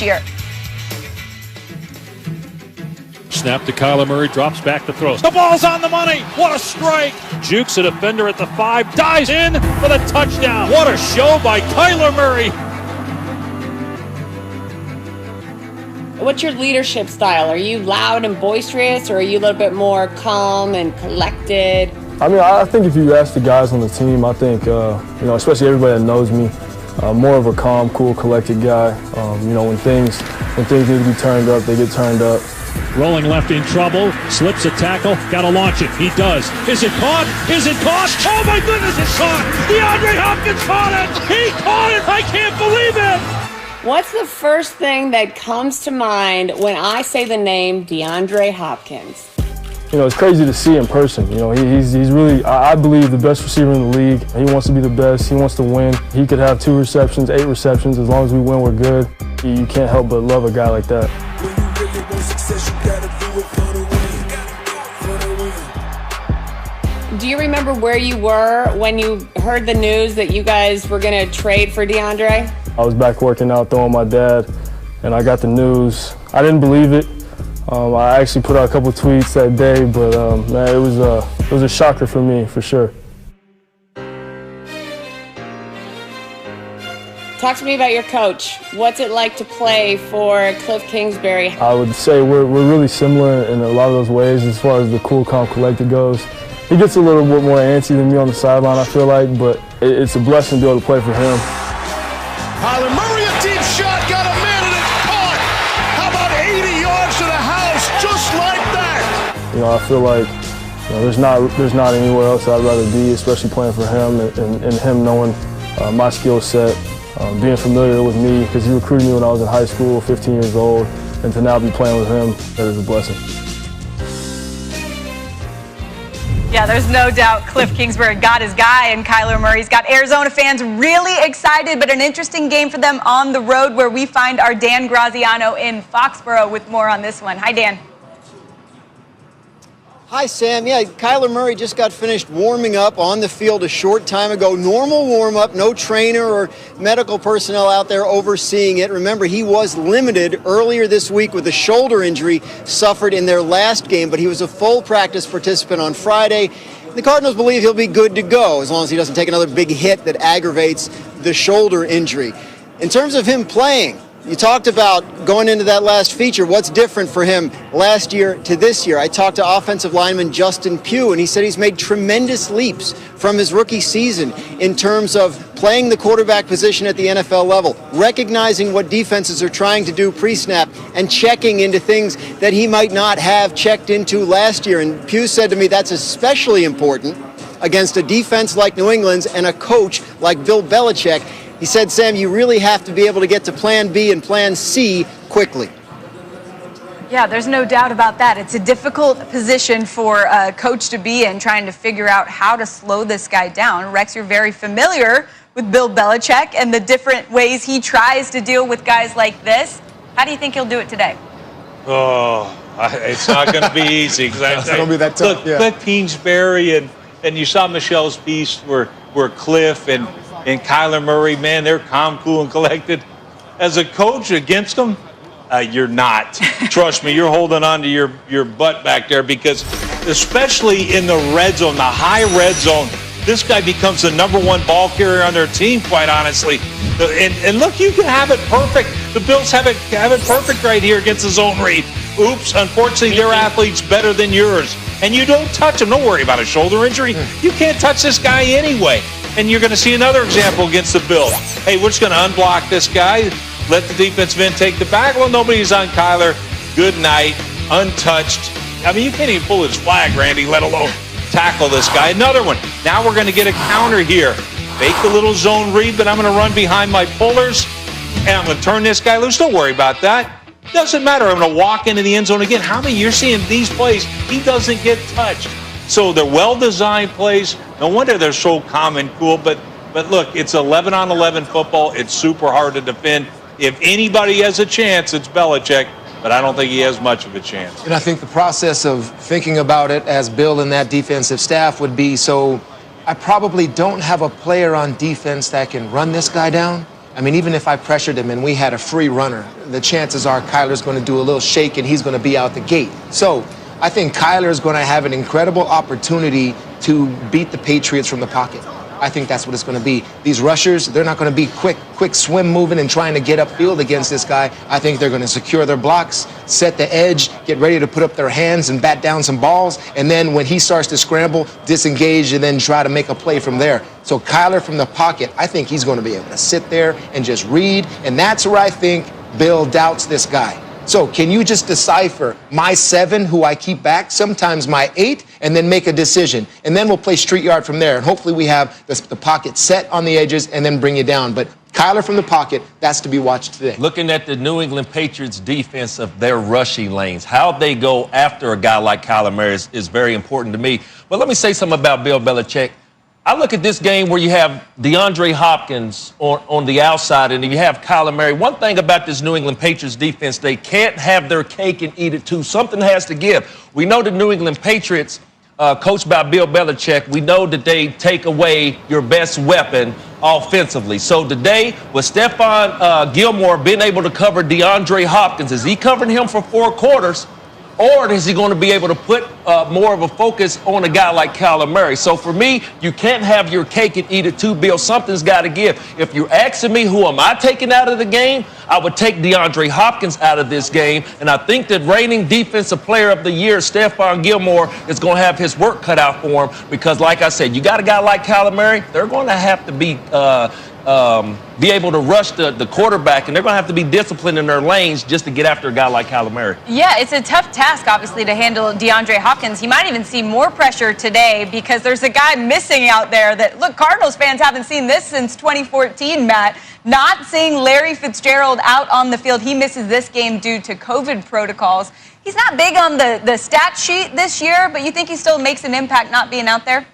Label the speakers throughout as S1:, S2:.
S1: this year.
S2: Snap to Kyler Murray, drops back to throw. The ball's on the money. What a strike. Jukes a defender at the 5, dives in for the touchdown. What a show by Kyler Murray.
S3: What's your leadership style? Are you loud and boisterous, or are you a little bit more calm and collected?
S4: I mean, I think if you ask the guys on the team, I think, especially everybody that knows me, more of a calm, cool, collected guy. When things need to be turned up, they get turned up.
S2: Rolling left in trouble, slips a tackle, gotta launch it. He does. Is it caught? Is it caught? Oh my goodness, it's caught! DeAndre Hopkins caught it! He caught it! I can't believe it!
S3: What's the first thing that comes to mind when I say the name DeAndre Hopkins?
S4: It's crazy to see in person. He's really, I believe, the best receiver in the league. He wants to be the best. He wants to win. He could have 2 receptions, 8 receptions. As long as we win, we're good. You can't help but love a guy like that.
S3: Do you remember where you were when you heard the news that you guys were going to trade for DeAndre?
S4: I was back working out, throwing my dad, and I got the news. I didn't believe it. I actually put out a couple tweets that day, but man, it was a shocker for me, for sure.
S3: Talk to me about your coach. What's it like to play for Cliff Kingsbury?
S4: I would say we're really similar in a lot of those ways as far as the cool, calm, collected goes. He gets a little bit more antsy than me on the sideline, I feel like, but it's a blessing to be able to play for him.
S5: Kyler Murray, a deep shot, got a man and it's caught. How about 80 yards to the house, just like that?
S4: I feel like there's not anywhere else I'd rather be, especially playing for him and him knowing my skill set. Being familiar with me, because he recruited me when I was in high school, 15 years old, and to now be playing with him, that is a blessing.
S1: Yeah, there's no doubt Cliff Kingsbury got his guy, and Kyler Murray's got Arizona fans really excited, but an interesting game for them on the road, where we find our Dan Graziano in Foxborough with more on this one. Hi, Dan.
S6: Hi, Sam. Yeah, Kyler Murray just got finished warming up on the field a short time ago. Normal warm-up, no trainer or medical personnel out there overseeing it. Remember, he was limited earlier this week with a shoulder injury suffered in their last game, but he was a full practice participant on Friday. The Cardinals believe he'll be good to go as long as he doesn't take another big hit that aggravates the shoulder injury. In terms of him playing, you talked about going into that last feature, what's different for him last year to this year. I talked to offensive lineman Justin Pugh, and he said he's made tremendous leaps from his rookie season in terms of playing the quarterback position at the NFL level, recognizing what defenses are trying to do pre-snap, and checking into things that he might not have checked into last year. And Pugh said to me that's especially important against a defense like New England's and a coach like Bill Belichick. He said, Sam, you really have to be able to get to plan B and plan C quickly.
S1: Yeah, there's no doubt about that. It's a difficult position for a coach to be in, trying to figure out how to slow this guy down. Rex, you're very familiar with Bill Belichick and the different ways he tries to deal with guys like this. How do you think he'll do it today?
S7: Oh, it's not going to be easy.
S5: It's not going to be that tough.
S7: Look, Cliff Kingsbury and you saw Michelle's piece where Cliff and Kyler Murray, man, they're calm, cool, and collected. As a coach against them, you're not. Trust me, you're holding on to your butt back there, because especially in the red zone, the high red zone, this guy becomes the #1 ball carrier on their team, quite honestly. And look, you can have it perfect. The Bills have it perfect right here against the zone read. Oops, unfortunately, their athlete's better than yours. And you don't touch him. Don't worry about a shoulder injury. You can't touch this guy anyway. And you're going to see another example against the Bills. Hey, we're just going to unblock this guy, let the defensive end take the back. Well, nobody's on Kyler. Good night, untouched. I mean, you can't even pull his flag, Randy, let alone tackle this guy. Another one. Now we're going to get a counter here. Fake the little zone read, but I'm going to run behind my pullers, and I'm going to turn this guy loose. Don't worry about that. Doesn't matter. I'm going to walk into the end zone again. How many you're seeing these plays? He doesn't get touched. So they're well-designed plays. No wonder they're so calm and cool. But look, it's 11-on-11 football. It's super hard to defend. If anybody has a chance, it's Belichick. But I don't think he has much of a chance.
S8: And I think the process of thinking about it as Bill and that defensive staff would be, so I probably don't have a player on defense that can run this guy down. I mean, even if I pressured him and we had a free runner, the chances are Kyler's going to do a little shake and he's going to be out the gate. So I think Kyler is going to have an incredible opportunity to beat the Patriots from the pocket. I think that's what it's going to be. These rushers, they're not going to be quick swim moving and trying to get upfield against this guy. I think they're going to secure their blocks, set the edge, get ready to put up their hands and bat down some balls, and then when he starts to scramble, disengage and then try to make a play from there. So Kyler from the pocket, I think he's going to be able to sit there and just read, and that's where I think Bill doubts this guy. So can you just decipher my 7, who I keep back, sometimes my 8, and then make a decision? And then we'll play street yard from there. And hopefully we have the pocket set on the edges and then bring you down. But Kyler from the pocket, that's to be watched today.
S9: Looking at the New England Patriots defense of their rushing lanes, how they go after a guy like Kyler Murray is very important to me. But let me say something about Bill Belichick. I look at this game where you have DeAndre Hopkins on the outside and you have Kyler Murray. One thing about this New England Patriots defense, they can't have their cake and eat it too. Something has to give. We know the New England Patriots, coached by Bill Belichick, we know that they take away your best weapon offensively. So today, with Stephon Gilmore being able to cover DeAndre Hopkins, is he covering him for 4 quarters? Or is he going to be able to put more of a focus on a guy like Kyler Murray? So for me, you can't have your cake and eat it too, Bill. Something's got to give. If you're asking me who am I taking out of the game, I would take DeAndre Hopkins out of this game. And I think that reigning Defensive Player of the Year, Stephon Gilmore, is going to have his work cut out for him. Because like I said, you got a guy like Kyler Murray, they're going to have to be able to rush the quarterback, and they're going to have to be disciplined in their lanes just to get after a guy like Kyler Murray.
S1: Yeah, it's a tough task, obviously, to handle DeAndre Hopkins. He might even see more pressure today because there's a guy missing out there that, look, Cardinals fans haven't seen this since 2014, Matt. Not seeing Larry Fitzgerald out on the field. He misses this game due to COVID protocols. He's not big on the stat sheet this year, but you think he still makes an impact not being out there?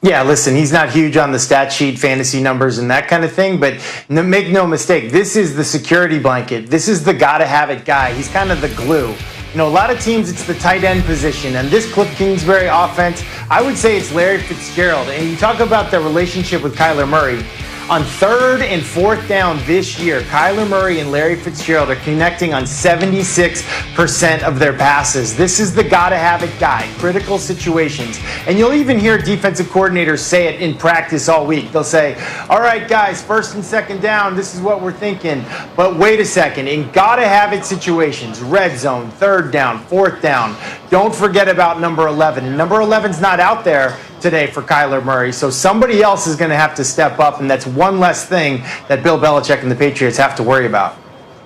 S10: Yeah, listen, he's not huge on the stat sheet, fantasy numbers, and that kind of thing, but make no mistake, this is the security blanket. This is the gotta-have-it guy. He's kind of the glue. You know, a lot of teams, it's the tight end position, and this Cliff Kingsbury offense, I would say it's Larry Fitzgerald. And you talk about the relationship with Kyler Murray. On 3rd and 4th down this year, Kyler Murray and Larry Fitzgerald are connecting on 76% of their passes. This is the gotta-have-it guy, critical situations. And you'll even hear defensive coordinators say it in practice all week. They'll say, all right, guys, 1st and 2nd down, this is what we're thinking. But wait a second, in gotta-have-it situations, red zone, 3rd down, 4th down, don't forget about number 11. And number 11's not out there today for Kyler Murray. So somebody else is going to have to step up, and that's one less thing that Bill Belichick and the Patriots have to worry about.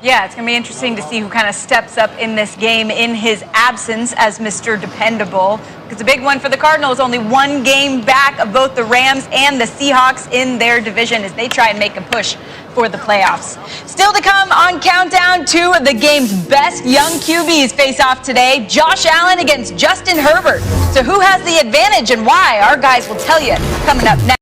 S1: Yeah, it's going to be interesting to see who kind of steps up in this game in his absence as Mr. Dependable. It's a big one for the Cardinals, only 1 game back of both the Rams and the Seahawks in their division as they try and make a push for the playoffs. Still to come on Countdown, 2 of the game's best young QBs face off today. Josh Allen against Justin Herbert. So who has the advantage and why? Our guys will tell you coming up next.